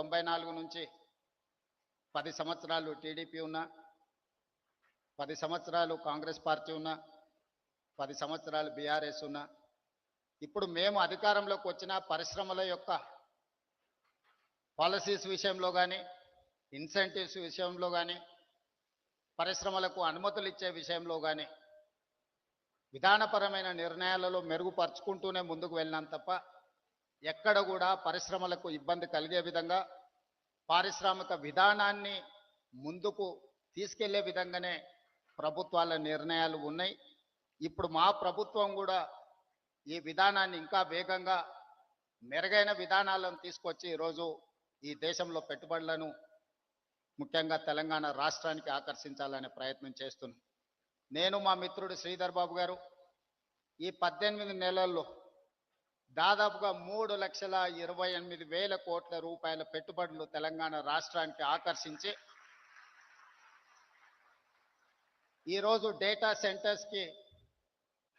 1994 నుంచి 10 సంవత్సరాలు టీడీపీ ఉన్నా, 10 సంవత్సరాలు కాంగ్రెస్ పార్టీ ఉన్నా, 10 సంవత్సరాలు బీఆర్ఎస్ ఉన్నా, ఇప్పుడు మేము అధికారంలోకి వచ్చిన పరిశ్రమల యొక్క పాలసీస్ విషయంలో కానీ, ఇన్సెంటివ్స్ విషయంలో కానీ, పరిశ్రమలకు అనుమతులు ఇచ్చే విషయంలో కానీ విధానపరమైన నిర్ణయాలలో మెరుగుపరుచుకుంటూనే ముందుకు వెళ్ళినాం తప్ప ఎక్కడ కూడా పరిశ్రమలకు ఇబ్బంది కలిగే విధంగా పారిశ్రామిక విధానాన్ని ముందుకు తీసుకెళ్లే విధంగానే ప్రభుత్వాల నిర్ణయాలు ఉన్నాయి. ఇప్పుడు మా ప్రభుత్వం కూడా ఈ విధానాన్ని ఇంకా వేగంగా మెరుగైన విధానాలను తీసుకొచ్చి ఈరోజు ఈ దేశంలో పెట్టుబడులను ముఖ్యంగా తెలంగాణ రాష్ట్రానికి ఆకర్షించాలనే ప్రయత్నం చేస్తున్నాం. నేను మా మిత్రుడు శ్రీధర్ బాబు గారు ఈ 18 నెలల్లో దాదాపుగా 3,28,000 కోట్ల రూపాయల పెట్టుబడులు తెలంగాణ రాష్ట్రానికి ఆకర్షించి ఈరోజు డేటా సెంటర్స్కి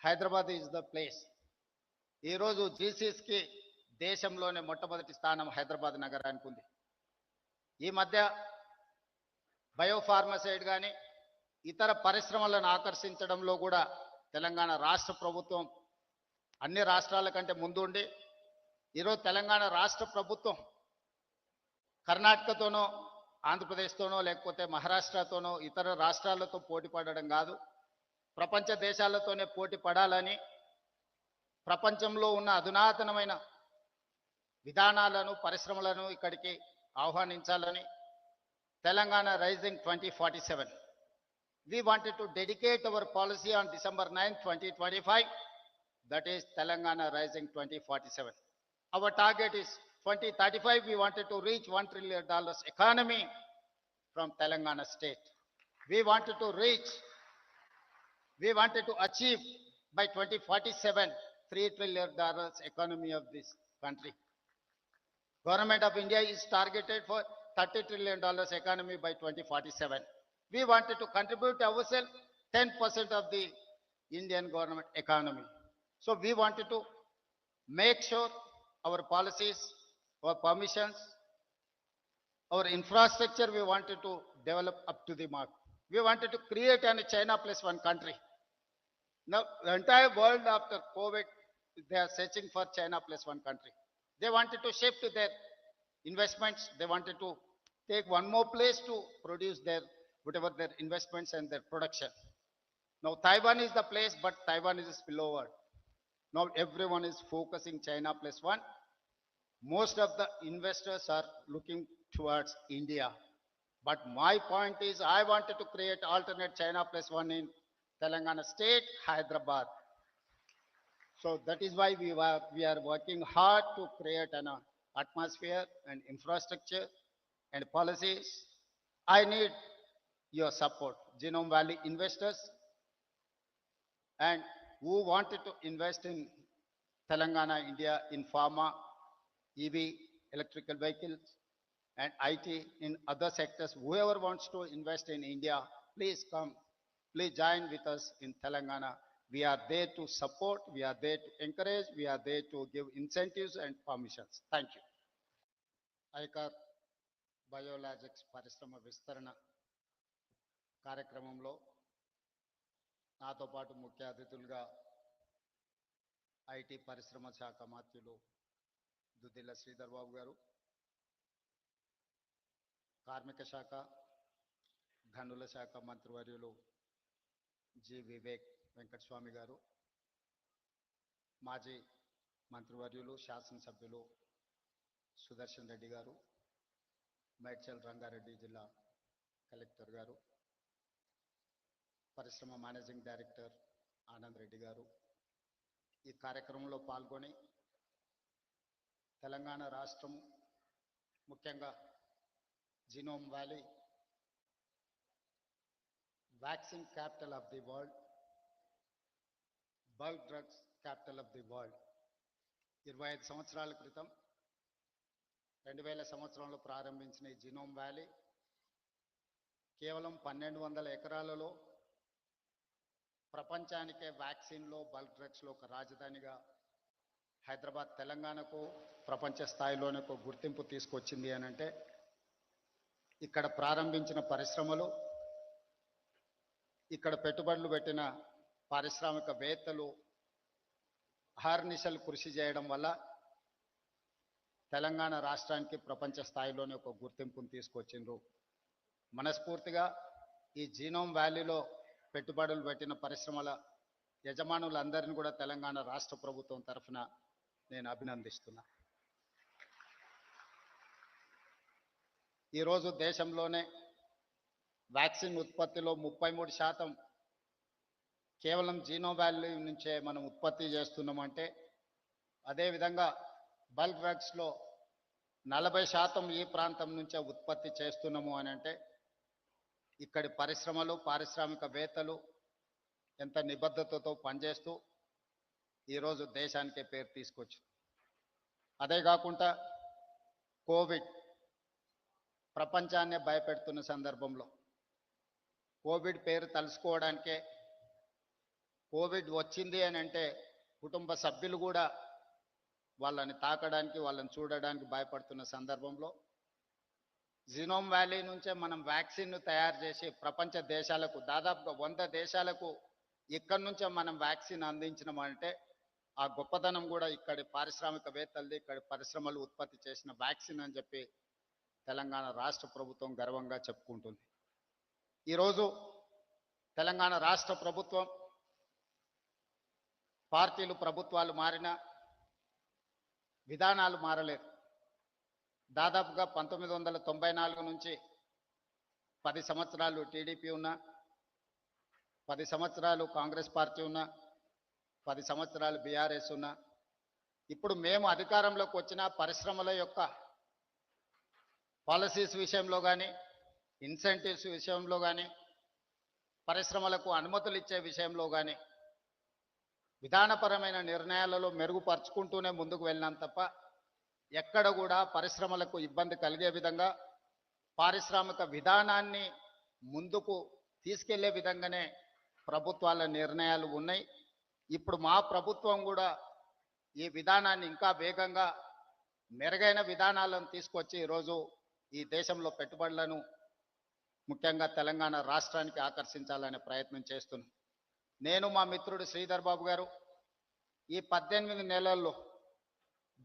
హైదరాబాద్ ఈజ్ ద ప్లేస్. ఈరోజు జీసీస్కి దేశంలోనే మొట్టమొదటి స్థానం హైదరాబాద్ నగరానికి ఉంది. ఈ మధ్య బయోఫార్మసైడ్ కానీ ఇతర పరిశ్రమలను ఆకర్షించడంలో కూడా తెలంగాణ రాష్ట్ర ప్రభుత్వం అన్ని రాష్ట్రాల కంటే ముందుండి ఈరోజు తెలంగాణ రాష్ట్ర ప్రభుత్వం కర్ణాటకతోనో ఆంధ్రప్రదేశ్తోనో లేకపోతే మహారాష్ట్రతోనో ఇతర రాష్ట్రాలతో పోటీ పడడం కాదు, ప్రపంచ దేశాలతోనే పోటీ పడాలని ప్రపంచంలో ఉన్న అధునాతనమైన విధానాలను పరిశ్రమలను ఇక్కడికి ఆహ్వానించాలని Telangana rising 2047 we wanted to dedicate our policy on December 9, 2025. That is Telangana Rising 2047. Our target is 2035. We wanted to reach $1 trillion economy from Telangana state. We wanted to achieve by 2047 $3 trillion economy of this country. Government of India is targeted for $30 trillion economy by 2047. We wanted to contribute ourselves 10% of the Indian government economy. So we wanted to make sure our policies, our permissions, our infrastructure, we wanted to develop up to the mark. We wanted to create a China plus one country. Now, the entire world after COVID, they are searching for China plus one country. They wanted to shift their investments. They wanted to take one more place to produce whatever their investments and their production. Now, Taiwan is the place, but Taiwan is a spillover. Now, everyone is focusing China plus one. Most of the investors are looking towards India. But my point is, I wanted to create alternate China plus one in Telangana state, Hyderabad. So that is why we are working hard to create an atmosphere and infrastructure and policies. I need your support, Genome Valley investors, and who wanted to invest in Telangana, India, in pharma, EV, electrical vehicles, and IT, in other sectors. Whoever wants to invest in India, please come, please join with us in Telangana. We are there to support, we are there to encourage, we are there to give incentives and permissions. Thank you. ICAR Biologics Parishrama Vistarana కార్యక్రమంలో నాతో పాటు ముఖ్య అతిథులుగా IT పరిశ్రమ శాఖ మంత్రులు దుద్దిల్ల శ్రీధర్ బాబు గారు, కార్మిక శాఖ గనుల శాఖ మంత్రివర్యులు జి వివేక్ వెంకటస్వామి గారు, మాజీ మంత్రివర్యులు శాసనసభ్యులు సుదర్శన్ రెడ్డి గారు, మేడ్చల్ రంగారెడ్డి జిల్లా కలెక్టర్ గారు, పరిశ్రమ మేనేజింగ్ డైరెక్టర్ ఆనంద్ రెడ్డి గారు, ఈ కార్యక్రమంలో పాల్గొని తెలంగాణ రాష్ట్రం ముఖ్యంగా genome valley vaccine capital of the world, bulk drugs capital of the world 25 సంవత్సరాల క్రితం 2000 సంవత్సరంలో ప్రారంభించిన ఈ జీనోమ్ వ్యాలీ కేవలం 1200 ఎకరాలలో ప్రపంచానికే వ్యాక్సిన్లో బల్క్ డ్రగ్స్లో ఒక రాజధానిగా హైదరాబాద్ తెలంగాణకు ప్రపంచ స్థాయిలోనే ఒక గుర్తింపు తీసుకొచ్చింది అని అంటే ఇక్కడ ప్రారంభించిన పరిశ్రమలు, ఇక్కడ పెట్టుబడులు పెట్టిన పారిశ్రామికవేత్తలు అహర్నిశలు కృషి చేయడం వల్ల తెలంగాణ రాష్ట్రానికి ప్రపంచ స్థాయిలోనే ఒక గుర్తింపును తీసుకొచ్చిండ్రు. మనస్ఫూర్తిగా ఈ జీనోమ్ వ్యాలీలో పెట్టుబడులు పెట్టిన పరిశ్రమల యజమానులందరినీ కూడా తెలంగాణ రాష్ట్ర ప్రభుత్వం తరఫున నేను అభినందిస్తున్నా. ఈరోజు దేశంలోనే వ్యాక్సిన్ ఉత్పత్తిలో 33% కేవలం జీనోమ్ వ్యాలీ నుంచే మనం ఉత్పత్తి చేస్తున్నామంటే, అదేవిధంగా బల్క్ డ్రగ్స్లో 40% ఈ ప్రాంతం నుంచే ఉత్పత్తి చేస్తున్నాము అని అంటే ఇక్కడి పరిశ్రమలు, పారిశ్రామికవేత్తలు ఎంత నిబద్ధతతో పనిచేస్తూ ఈరోజు దేశానికే పేరు తీసుకొచ్చు. అదే కాకుండా కోవిడ్ ప్రపంచాన్నే భయపెడుతున్న సందర్భంలో కోవిడ్ పేరు తలుసుకోవడానికే, కోవిడ్ వచ్చింది అని అంటే కుటుంబ సభ్యులు కూడా వాళ్ళని తాకడానికి, వాళ్ళని చూడడానికి భయపడుతున్న సందర్భంలో జీనోమ్ వ్యాలీ నుంచే మనం వ్యాక్సిన్ను తయారు చేసి ప్రపంచ దేశాలకు, దాదాపుగా 100 దేశాలకు ఇక్కడి నుంచే మనం వ్యాక్సిన్ అందించినామంటే ఆ గొప్పతనం కూడా ఇక్కడి పారిశ్రామికవేత్తలది, ఇక్కడి పరిశ్రమలు ఉత్పత్తి చేసిన వ్యాక్సిన్ అని చెప్పి తెలంగాణ రాష్ట్ర ప్రభుత్వం గర్వంగా చెప్పుకుంటుంది. ఈరోజు తెలంగాణ రాష్ట్ర ప్రభుత్వం, పార్టీలు ప్రభుత్వాలు మారినా విధానాలు మారలేదు. దాదాపుగా 1994 నుంచి 10 సంవత్సరాలు టీడీపీ ఉన్నా, 10 సంవత్సరాలు కాంగ్రెస్ పార్టీ ఉన్నా, 10 సంవత్సరాలు బీఆర్ఎస్ ఉన్నా, ఇప్పుడు మేము అధికారంలోకి వచ్చిన పరిశ్రమల యొక్క పాలసీస్ విషయంలో కానీ, ఇన్సెంటివ్స్ విషయంలో కానీ, పరిశ్రమలకు అనుమతులు ఇచ్చే విషయంలో కానీ విధానపరమైన నిర్ణయాలలో మెరుగుపరుచుకుంటూనే ముందుకు వెళ్ళినాం తప్ప ఎక్కడ కూడా పరిశ్రమలకు ఇబ్బంది కలిగే విధంగా, పారిశ్రామిక విధానాన్ని ముందుకు తీసుకెళ్లే విధంగానే ప్రభుత్వాల నిర్ణయాలు ఉన్నాయి. ఇప్పుడు మా ప్రభుత్వం కూడా ఈ విధానాన్ని ఇంకా వేగంగా, మెరుగైన విధానాలను తీసుకొచ్చి ఈరోజు ఈ దేశంలో పెట్టుబడులను ముఖ్యంగా తెలంగాణ రాష్ట్రానికి ఆకర్షించాలనే ప్రయత్నం చేస్తున్నాం. నేను, మా మిత్రుడు శ్రీధర్ బాబు గారు ఈ 18 నెలల్లో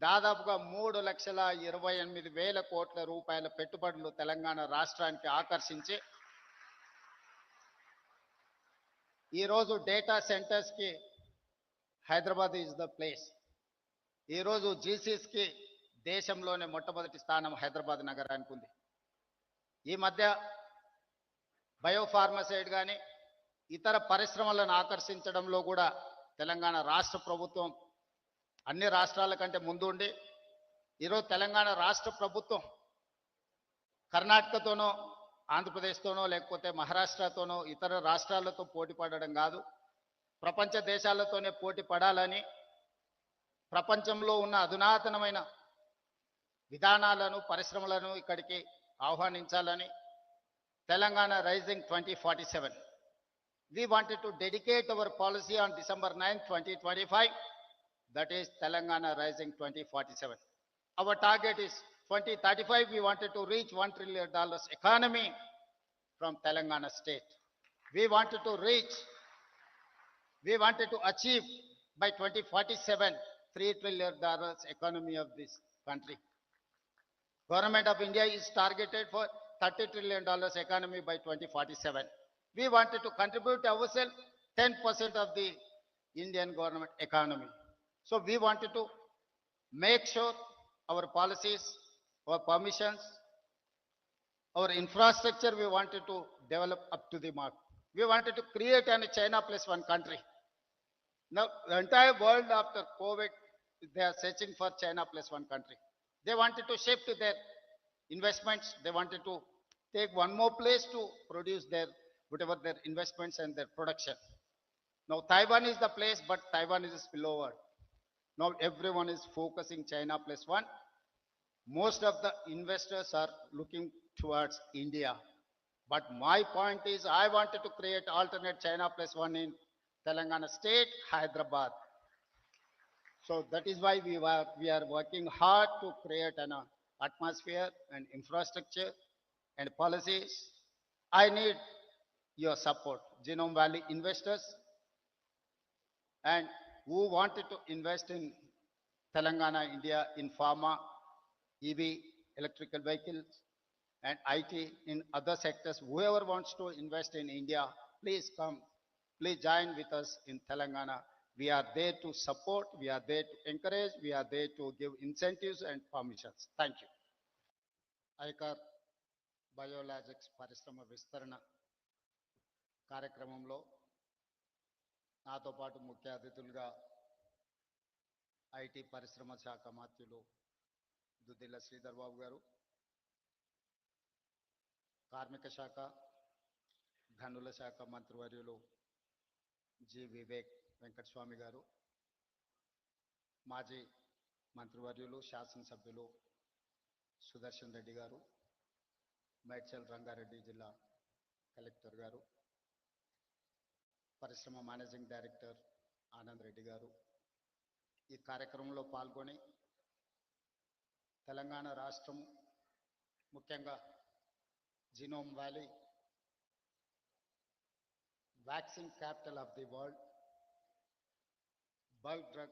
దాదాపుగా 3,28,000 కోట్ల రూపాయల పెట్టుబడులు తెలంగాణ రాష్ట్రానికి ఆకర్షించి ఈరోజు డేటా సెంటర్స్కి హైదరాబాద్ ఈజ్ ద ప్లేస్. ఈరోజు జీసీస్కి దేశంలోనే మొట్టమొదటి స్థానం హైదరాబాద్ నగరానికి ఉంది. ఈ మధ్య బయోఫార్మసైడ్ కానీ ఇతర పరిశ్రమలను ఆకర్షించడంలో కూడా తెలంగాణ రాష్ట్ర ప్రభుత్వం అన్ని రాష్ట్రాల కంటే ముందు ఉండి ఈరోజు తెలంగాణ రాష్ట్ర ప్రభుత్వం కర్ణాటకతోనో, ఆంధ్రప్రదేశ్తోనో, లేకపోతే మహారాష్ట్రతోనో, ఇతర రాష్ట్రాలతో పోటీ పడడం కాదు, ప్రపంచ దేశాలతోనే పోటీ పడాలని, ప్రపంచంలో ఉన్న అధునాతనమైన విధానాలను, పరిశ్రమలను ఇక్కడికి ఆహ్వానించాలని Telangana rising 2047. We wanted to dedicate our policy on December 9, 2025. That is Telangana Rising 2047. Our target is 2035. We wanted to reach $1 trillion economy from Telangana state. We wanted to achieve by 2047 $3 trillion economy of this country. Government of India is targeted for $30 trillion economy by 2047. We wanted to contribute ourselves 10% of the Indian government economy. So we wanted to make sure our policies, our permissions, our infrastructure, we wanted to develop up to the mark. We wanted to create a China plus one country. Now, the entire world after COVID, they are searching for China plus one country. They wanted to shift their investments. They wanted to take one more place to produce whatever their investments and their production. Now Taiwan is the place, but Taiwan is a spillover. Now everyone is focusing China plus one. Most of the investors are looking towards India. But my point is, I wanted to create alternate China plus one in Telangana state, Hyderabad. So that is why we are working hard to create an atmosphere and infrastructure and policies. I need your support, Genome Valley investors, and who wanted to invest in Telangana, India, in pharma, EV, electrical vehicles, and IT in other sectors. Whoever wants to invest in India, please come. Please join with us in Telangana. We are there to support, we are there to encourage, we are there to give incentives and permissions. Thank you. ICAR biologics పరిశ్రమ విస్తరణ కార్యక్రమంలో నాతో పాటు ముఖ్య అతిథులుగా IT పరిశ్రమ శాఖ మంత్రులు దుద్దిల్ల శ్రీధర్ బాబు గారు, కార్మిక శాఖ గనుల శాఖ మంత్రివర్యులు జి వివేక్ వెంకటస్వామి గారు, మాజీ మంత్రివర్యులు శాసనసభ్యులు సుదర్శన్ రెడ్డి గారు, మేడ్చల్ రంగారెడ్డి జిల్లా కలెక్టర్ గారు, పరిశ్రమ మేనేజింగ్ డైరెక్టర్ ఆనంద్ రెడ్డి గారు ఈ కార్యక్రమంలో పాల్గొని తెలంగాణ రాష్ట్రం ముఖ్యంగా genome valley vaccine capital of the world, bulk drug